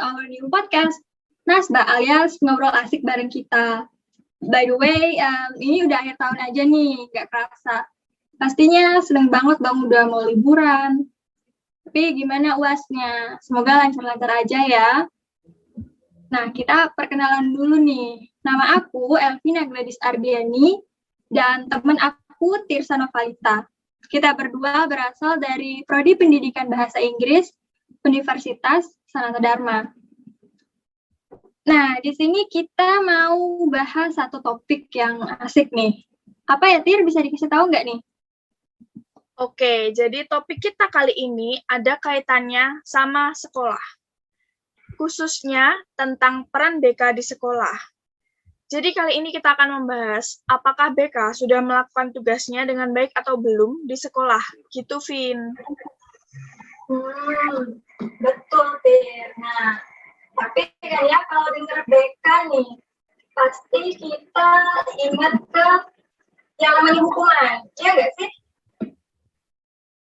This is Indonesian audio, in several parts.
Our New Podcast, Nasba alias Ngobrol Asik Bareng Kita. By the way, ini udah akhir tahun aja nih, gak kerasa. Pastinya seneng banget Bang udah mau liburan. Tapi gimana UASnya? Semoga lancar-lancar aja ya. Nah, kita perkenalan dulu nih. Nama aku Elvina Gladys Ardiani dan teman aku Tirsa Novalita. Kita berdua berasal dari Prodi Pendidikan Bahasa Inggris Universitas Sanata Dharma. Nah, di sini kita mau bahas satu topik yang asik nih. Apa ya, Tir? Bisa dikasih tahu nggak nih? Oke, jadi topik kita kali ini ada kaitannya sama sekolah. Khususnya tentang peran BK di sekolah. Jadi kali ini kita akan membahas apakah BK sudah melakukan tugasnya dengan baik atau belum di sekolah. Gitu, Vin. Betul, Tir. Nah, tapi kayak kalau dengar BK nih, pasti kita ingat ke yang namanya hukuman. Iya nggak sih?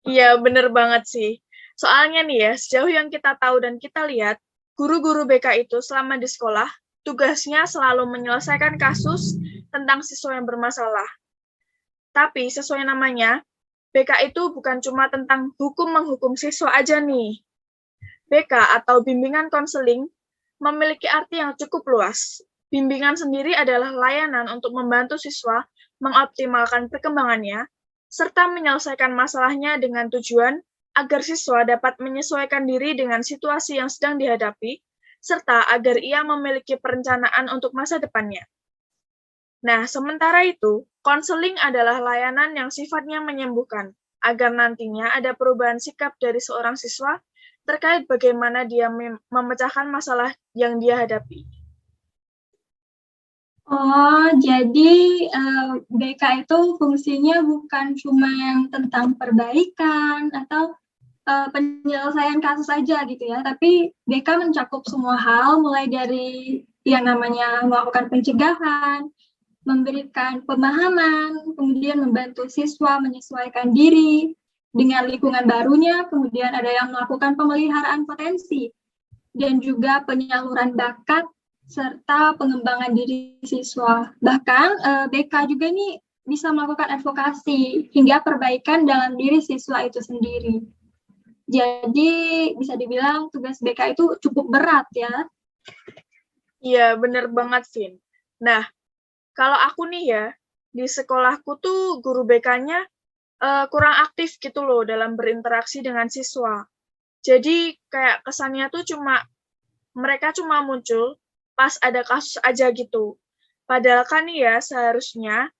Iya, bener banget sih. Soalnya nih ya, sejauh yang kita tahu dan kita lihat, guru-guru BK itu selama di sekolah, tugasnya selalu menyelesaikan kasus tentang siswa yang bermasalah. Tapi sesuai namanya, BK itu bukan cuma tentang hukum-menghukum siswa aja nih. BK atau bimbingan konseling memiliki arti yang cukup luas. Bimbingan sendiri adalah layanan untuk membantu siswa mengoptimalkan perkembangannya, serta menyelesaikan masalahnya dengan tujuan agar siswa dapat menyesuaikan diri dengan situasi yang sedang dihadapi, serta agar ia memiliki perencanaan untuk masa depannya. Nah, sementara itu, konseling adalah layanan yang sifatnya menyembuhkan, agar nantinya ada perubahan sikap dari seorang siswa terkait bagaimana dia memecahkan masalah yang dia hadapi. Oh, jadi BK itu fungsinya bukan cuma yang tentang perbaikan atau penyelesaian kasus aja gitu ya, tapi BK mencakup semua hal, mulai dari yang namanya melakukan pencegahan, memberikan pemahaman, kemudian membantu siswa menyesuaikan diri dengan lingkungan barunya, kemudian ada yang melakukan pemeliharaan potensi, dan juga penyaluran bakat, serta pengembangan diri siswa. Bahkan BK juga ini bisa melakukan advokasi hingga perbaikan dalam diri siswa itu sendiri. Jadi bisa dibilang tugas BK itu cukup berat ya. Iya, bener banget, Vin. Nah, kalau aku nih ya, di sekolahku tuh guru BK-nya kurang aktif gitu loh dalam berinteraksi dengan siswa. Jadi kayak kesannya tuh mereka cuma muncul pas ada kasus aja gitu. Padahal kan ya seharusnya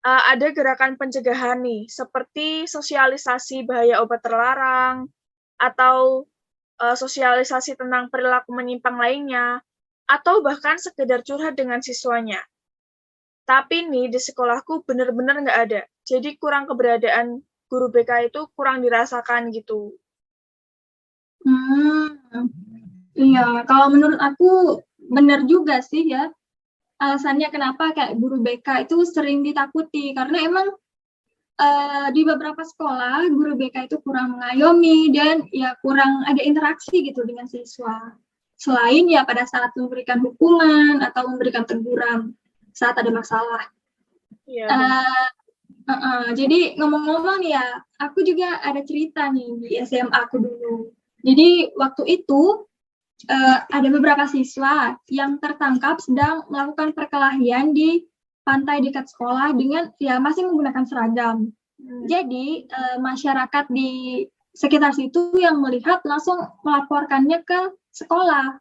ada gerakan pencegahan nih, seperti sosialisasi bahaya obat terlarang, atau sosialisasi tentang perilaku menyimpang lainnya, atau bahkan sekedar curhat dengan siswanya. Tapi nih di sekolahku bener-bener nggak ada. Jadi kurang keberadaan guru BK itu kurang dirasakan gitu. Iya, kalau menurut aku benar juga sih ya. Alasannya kenapa kayak guru BK itu sering ditakuti, karena emang di beberapa sekolah guru BK itu kurang mengayomi dan ya kurang ada interaksi gitu dengan siswa. Selain ya pada saat memberikan hukuman atau memberikan teguran saat ada masalah. Iya. Jadi ngomong-ngomong nih ya, aku juga ada cerita nih di SMA aku dulu. Jadi waktu itu ada beberapa siswa yang tertangkap sedang melakukan perkelahian di pantai dekat sekolah dengan ya masih menggunakan seragam. Jadi masyarakat di sekitar situ yang melihat langsung melaporkannya ke sekolah.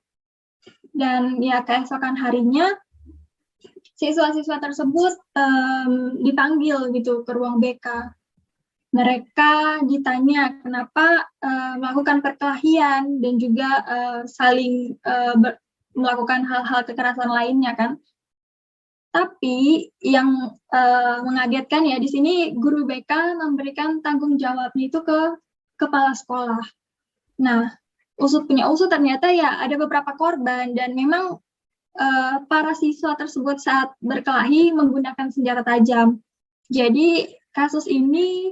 Dan ya keesokan harinya siswa-siswa tersebut dipanggil gitu ke ruang BK. Mereka ditanya kenapa melakukan perkelahian dan juga saling melakukan hal-hal kekerasan lainnya kan. Tapi yang mengagetkan ya di sini guru BK memberikan tanggung jawabnya itu ke kepala sekolah. Nah, usut ternyata ya ada beberapa korban dan memang para siswa tersebut saat berkelahi menggunakan senjata tajam. Jadi kasus ini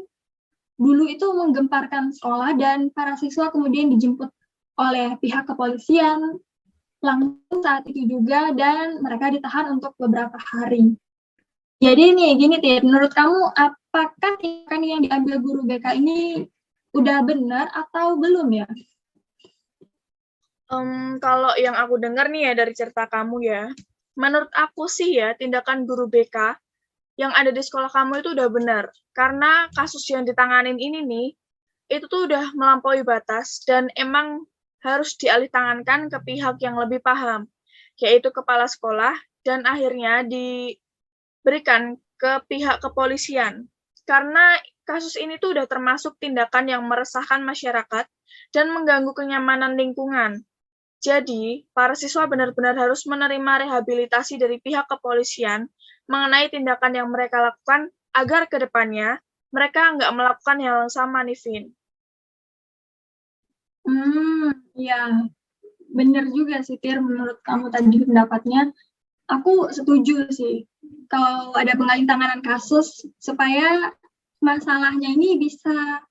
dulu itu menggemparkan sekolah dan para siswa kemudian dijemput oleh pihak kepolisian langsung saat itu juga dan mereka ditahan untuk beberapa hari. Jadi nih, gini Tir, menurut kamu apakah tindakan yang diambil guru BK ini udah benar atau belum ya? Kalau yang aku dengar nih ya dari cerita kamu ya, menurut aku sih ya tindakan guru BK yang ada di sekolah kamu itu udah benar. Karena kasus yang ditanganin ini nih, itu tuh udah melampaui batas dan emang harus dialih tangankan ke pihak yang lebih paham, yaitu kepala sekolah dan akhirnya diberikan ke pihak kepolisian. Karena kasus ini tuh udah termasuk tindakan yang meresahkan masyarakat dan mengganggu kenyamanan lingkungan. Jadi, para siswa benar-benar harus menerima rehabilitasi dari pihak kepolisian mengenai tindakan yang mereka lakukan agar ke depannya mereka nggak melakukan hal yang sama nih, Vin. Ya, benar juga sih Tir, menurut kamu tadi pendapatnya. Aku setuju sih kalau ada pengalihan tanganan kasus supaya masalahnya ini bisa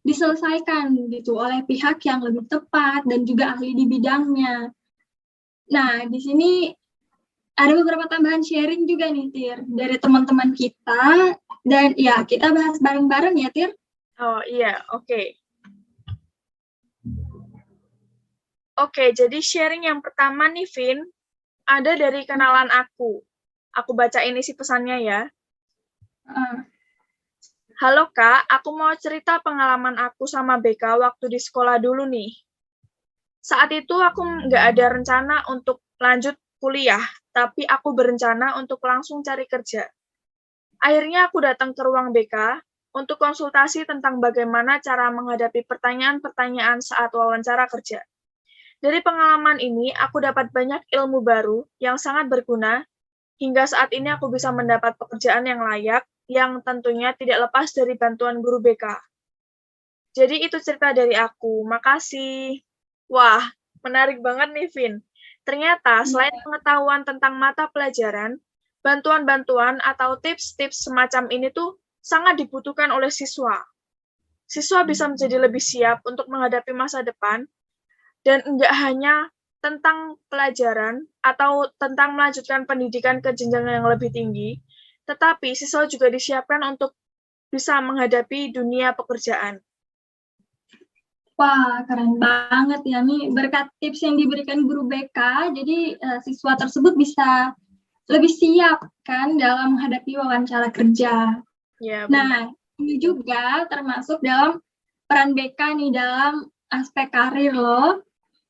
diselesaikan gitu oleh pihak yang lebih tepat dan juga ahli di bidangnya. Nah, di sini ada beberapa tambahan sharing juga nih, Tir, dari teman-teman kita. Dan ya, kita bahas bareng-bareng ya, Tir. Oh iya, oke. Oke, jadi sharing yang pertama nih, Vin, ada dari kenalan aku. Aku baca ini sih pesannya ya. Halo Kak, aku mau cerita pengalaman aku sama BK waktu di sekolah dulu nih. Saat itu aku nggak ada rencana untuk lanjut kuliah, tapi aku berencana untuk langsung cari kerja. Akhirnya aku datang ke ruang BK untuk konsultasi tentang bagaimana cara menghadapi pertanyaan-pertanyaan saat wawancara kerja. Dari pengalaman ini, aku dapat banyak ilmu baru yang sangat berguna, hingga saat ini aku bisa mendapat pekerjaan yang layak, yang tentunya tidak lepas dari bantuan guru BK. Jadi itu cerita dari aku, makasih. Wah, menarik banget nih, Vin. Ternyata selain pengetahuan tentang mata pelajaran, bantuan-bantuan atau tips-tips semacam ini tuh sangat dibutuhkan oleh siswa. Siswa bisa menjadi lebih siap untuk menghadapi masa depan, dan enggak hanya tentang pelajaran atau tentang melanjutkan pendidikan ke jenjang yang lebih tinggi, tetapi siswa juga disiapkan untuk bisa menghadapi dunia pekerjaan. Wah, keren banget ya. Nih, berkat tips yang diberikan guru BK, jadi siswa tersebut bisa lebih siap kan dalam menghadapi wawancara kerja. Ya, Nah, ini juga termasuk dalam peran BK nih dalam aspek karir loh.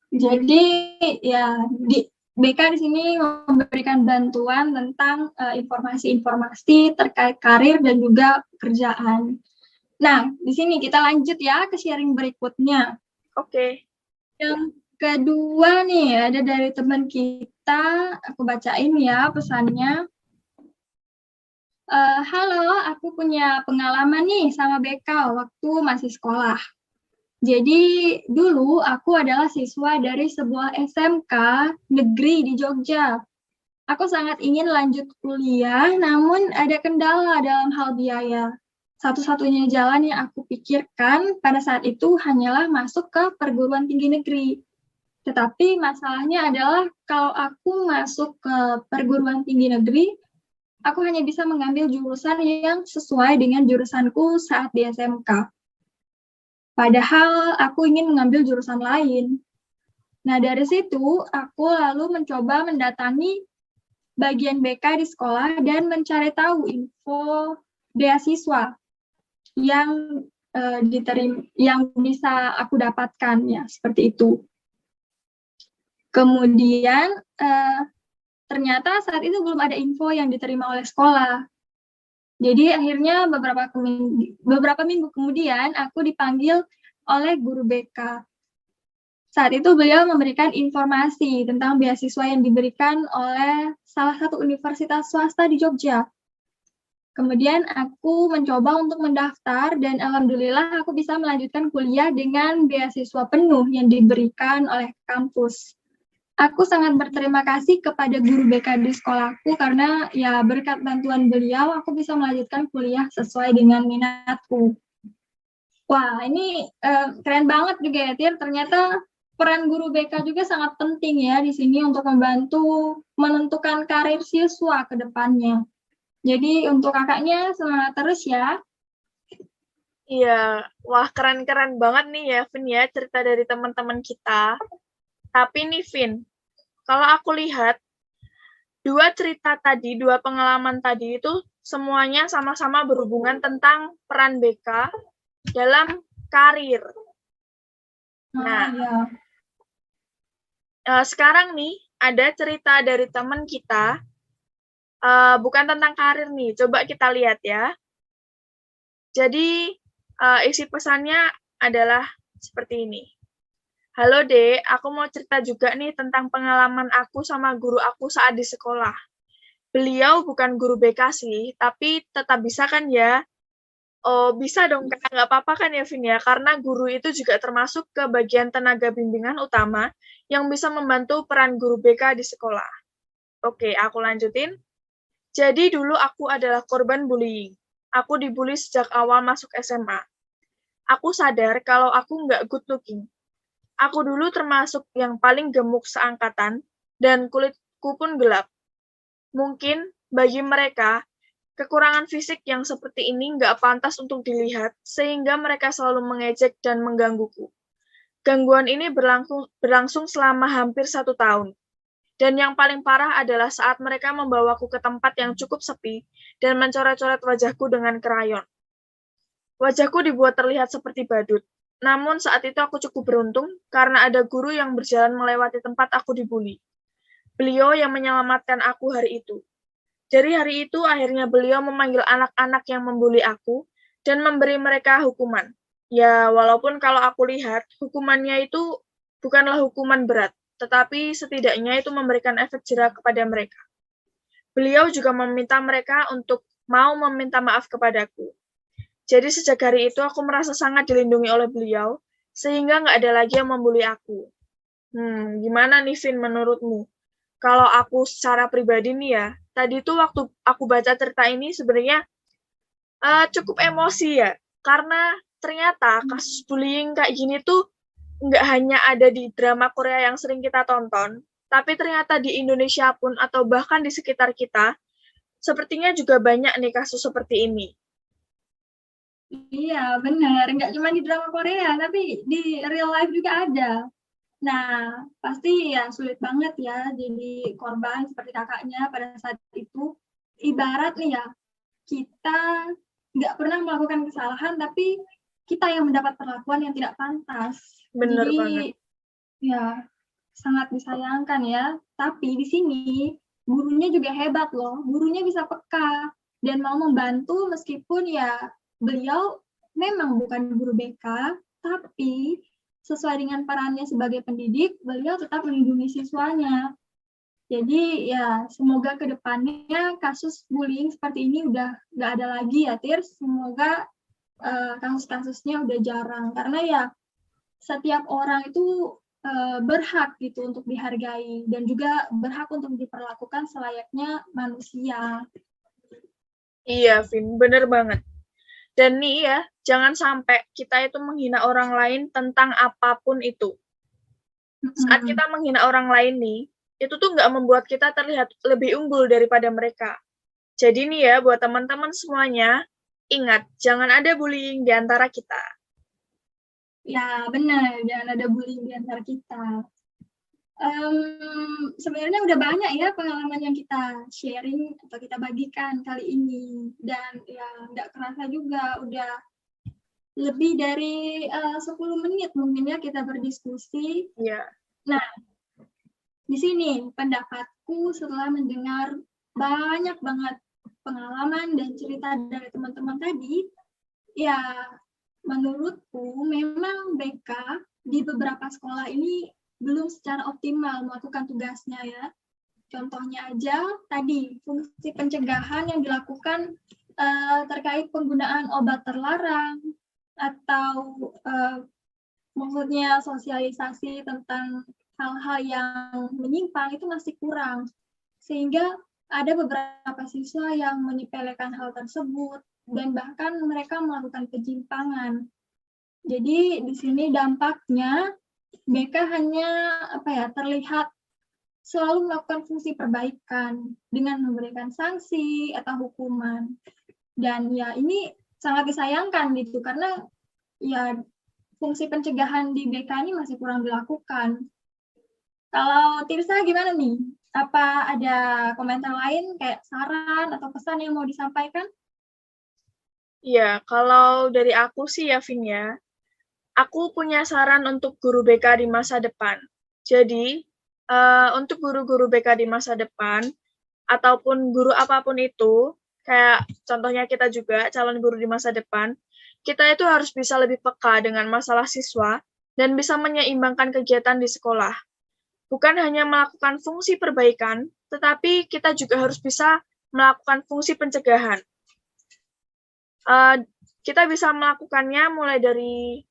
Jadi ya di BK di sini memberikan bantuan tentang informasi-informasi terkait karir dan juga pekerjaan. Nah, di sini kita lanjut ya ke sharing berikutnya. Oke. Yang kedua nih ada dari teman kita, aku bacain ya pesannya. Halo, aku punya pengalaman nih sama BK waktu masih sekolah. Jadi dulu aku adalah siswa dari sebuah SMK negeri di Jogja. Aku sangat ingin lanjut kuliah, namun ada kendala dalam hal biaya. Satu-satunya jalan yang aku pikirkan pada saat itu hanyalah masuk ke perguruan tinggi negeri. Tetapi masalahnya adalah kalau aku masuk ke perguruan tinggi negeri, aku hanya bisa mengambil jurusan yang sesuai dengan jurusanku saat di SMK. Padahal aku ingin mengambil jurusan lain. Nah, dari situ aku lalu mencoba mendatangi bagian BK di sekolah dan mencari tahu info beasiswa yang yang bisa aku dapatkan ya seperti itu. Kemudian ternyata saat itu belum ada info yang diterima oleh sekolah. Jadi akhirnya beberapa minggu kemudian aku dipanggil oleh guru BK. Saat itu beliau memberikan informasi tentang beasiswa yang diberikan oleh salah satu universitas swasta di Jogja. Kemudian aku mencoba untuk mendaftar dan alhamdulillah aku bisa melanjutkan kuliah dengan beasiswa penuh yang diberikan oleh kampus. Aku sangat berterima kasih kepada guru BK di sekolahku karena ya berkat bantuan beliau aku bisa melanjutkan kuliah sesuai dengan minatku. Wah, ini keren banget juga ya, Tir. Ternyata peran guru BK juga sangat penting ya di sini untuk membantu menentukan karir siswa ke depannya. Jadi untuk kakaknya semangat terus ya. Iya, wah keren-keren banget nih ya, Vin ya, cerita dari teman-teman kita. Tapi nih, Vin, kalau aku lihat, dua pengalaman tadi itu semuanya sama-sama berhubungan tentang peran BK dalam karir. Nah, Ya. sekarang nih ada cerita dari teman kita, bukan tentang karir nih. Coba kita lihat ya. Jadi isi pesannya adalah seperti ini. Halo Dek, aku mau cerita juga nih tentang pengalaman aku sama guru aku saat di sekolah. Beliau bukan guru BK sih, tapi tetap bisa kan ya? Oh, bisa dong, Kak. Nggak apa-apa kan ya, Vin ya? Karena guru itu juga termasuk ke bagian tenaga bimbingan utama yang bisa membantu peran guru BK di sekolah. Oke, aku lanjutin. Jadi dulu aku adalah korban bullying. Aku dibully sejak awal masuk SMA. Aku sadar kalau aku nggak good looking. Aku dulu termasuk yang paling gemuk seangkatan, dan kulitku pun gelap. Mungkin bagi mereka, kekurangan fisik yang seperti ini nggak pantas untuk dilihat, sehingga mereka selalu mengejek dan menggangguku. Gangguan ini berlangsung selama hampir 1 tahun. Dan yang paling parah adalah saat mereka membawaku ke tempat yang cukup sepi dan mencoret-coret wajahku dengan krayon. Wajahku dibuat terlihat seperti badut. Namun saat itu aku cukup beruntung karena ada guru yang berjalan melewati tempat aku dibully. Beliau yang menyelamatkan aku hari itu. Dari hari itu akhirnya beliau memanggil anak-anak yang membuli aku dan memberi mereka hukuman. Ya, walaupun kalau aku lihat hukumannya itu bukanlah hukuman berat, tetapi setidaknya itu memberikan efek jera kepada mereka. Beliau juga meminta mereka untuk mau meminta maaf kepadaku. Jadi sejak hari itu aku merasa sangat dilindungi oleh beliau, sehingga nggak ada lagi yang membuli aku. Gimana nih, Vin, menurutmu? Kalau aku secara pribadi nih ya, tadi tuh waktu aku baca cerita ini sebenarnya cukup emosi ya, karena ternyata kasus bullying kayak gini tuh nggak hanya ada di drama Korea yang sering kita tonton, tapi ternyata di Indonesia pun atau bahkan di sekitar kita, sepertinya juga banyak nih kasus seperti ini. Iya, benar. Nggak cuma di drama Korea, tapi di real life juga ada. Nah, pasti ya sulit banget ya jadi korban seperti kakaknya pada saat itu. Ibarat nih ya, kita nggak pernah melakukan kesalahan, tapi kita yang mendapat perlakuan yang tidak pantas. Bener banget. Jadi, ya sangat disayangkan ya. Tapi di sini gurunya juga hebat loh. Gurunya bisa peka dan mau membantu meskipun ya beliau memang bukan guru BK, tapi sesuai dengan perannya sebagai pendidik, beliau tetap melindungi siswanya. Jadi ya semoga ke depannya kasus bullying seperti ini udah nggak ada lagi ya, Tir. Semoga kasus-kasusnya udah jarang. Karena ya setiap orang itu berhak gitu untuk dihargai dan juga berhak untuk diperlakukan selayaknya manusia. Iya, Vin, bener banget. Dan nih ya, jangan sampai kita itu menghina orang lain tentang apapun itu. Saat kita menghina orang lain nih, itu tuh nggak membuat kita terlihat lebih unggul daripada mereka. Jadi nih ya, buat teman-teman semuanya, ingat, jangan ada bullying di antara kita. Ya benar, jangan ada bullying di antara kita. Sebenarnya udah banyak ya pengalaman yang kita sharing atau kita bagikan kali ini. Dan ya nggak kerasa juga udah lebih dari 10 menit mungkin ya kita berdiskusi. Iya. Nah, di sini pendapatku setelah mendengar banyak banget pengalaman dan cerita dari teman-teman tadi, ya menurutku memang BK di beberapa sekolah ini belum secara optimal melakukan tugasnya ya. Contohnya aja tadi fungsi pencegahan yang dilakukan terkait penggunaan obat terlarang atau maksudnya sosialisasi tentang hal-hal yang menyimpang itu masih kurang. Sehingga ada beberapa siswa yang menyepelekan hal tersebut dan bahkan mereka melakukan penyimpangan. Jadi di sini dampaknya BK hanya terlihat selalu melakukan fungsi perbaikan dengan memberikan sanksi atau hukuman. Dan ya ini sangat disayangkan gitu, karena ya fungsi pencegahan di BK ini masih kurang dilakukan. Kalau Tirsa gimana nih? Apa ada komentar lain kayak saran atau pesan yang mau disampaikan? Iya, kalau dari aku sih ya, Vin ya, aku punya saran untuk guru BK di masa depan. Jadi, untuk guru-guru BK di masa depan, ataupun guru apapun itu, kayak contohnya kita juga, calon guru di masa depan, kita itu harus bisa lebih peka dengan masalah siswa dan bisa menyeimbangkan kegiatan di sekolah. Bukan hanya melakukan fungsi perbaikan, tetapi kita juga harus bisa melakukan fungsi pencegahan. Kita bisa melakukannya mulai dari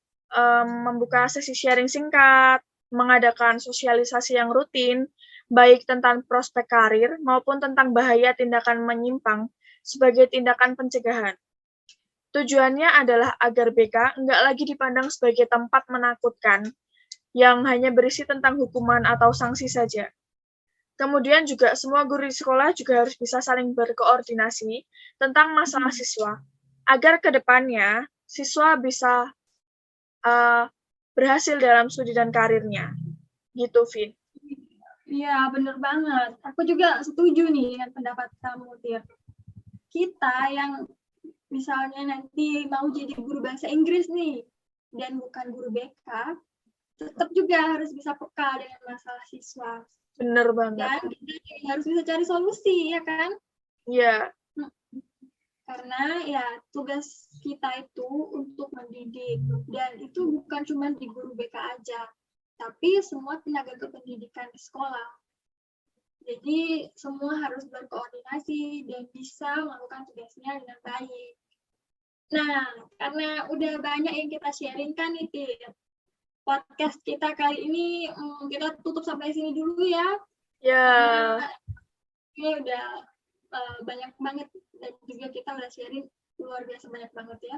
membuka sesi sharing singkat, mengadakan sosialisasi yang rutin, baik tentang prospek karir maupun tentang bahaya tindakan menyimpang sebagai tindakan pencegahan. Tujuannya adalah agar BK nggak lagi dipandang sebagai tempat menakutkan yang hanya berisi tentang hukuman atau sanksi saja. Kemudian juga semua guru di sekolah juga harus bisa saling berkoordinasi tentang masalah siswa, agar ke depannya siswa bisa berhasil dalam studi dan karirnya. Gitu, Vin. Iya, bener banget. Aku juga setuju nih dengan pendapat kamu, Tir. Kita yang misalnya nanti mau jadi guru bahasa Inggris nih, dan bukan guru BK, tetap juga harus bisa peka dengan masalah siswa. Bener banget. Dan kita harus bisa cari solusi, ya kan? Iya. Karena ya tugas kita itu untuk mendidik, dan itu bukan cuma di guru BK aja, tapi semua tenaga kependidikan di sekolah. Jadi semua harus berkoordinasi dan bisa melakukan tugasnya dengan baik. Nah, karena udah banyak yang kita sharingkan nih, podcast kita kali ini kita tutup sampai sini dulu ya. Ya. Ini udah banyak banget, dan juga kita udah sharing luar biasa banyak banget ya.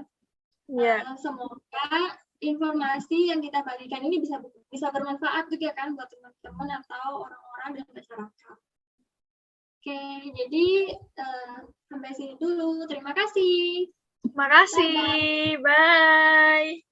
Semoga informasi yang kita bagikan ini bisa bermanfaat juga kan buat teman-teman atau orang-orang dan masyarakat. Oke, jadi sampai sini dulu. Terima kasih. Terima kasih. Bye.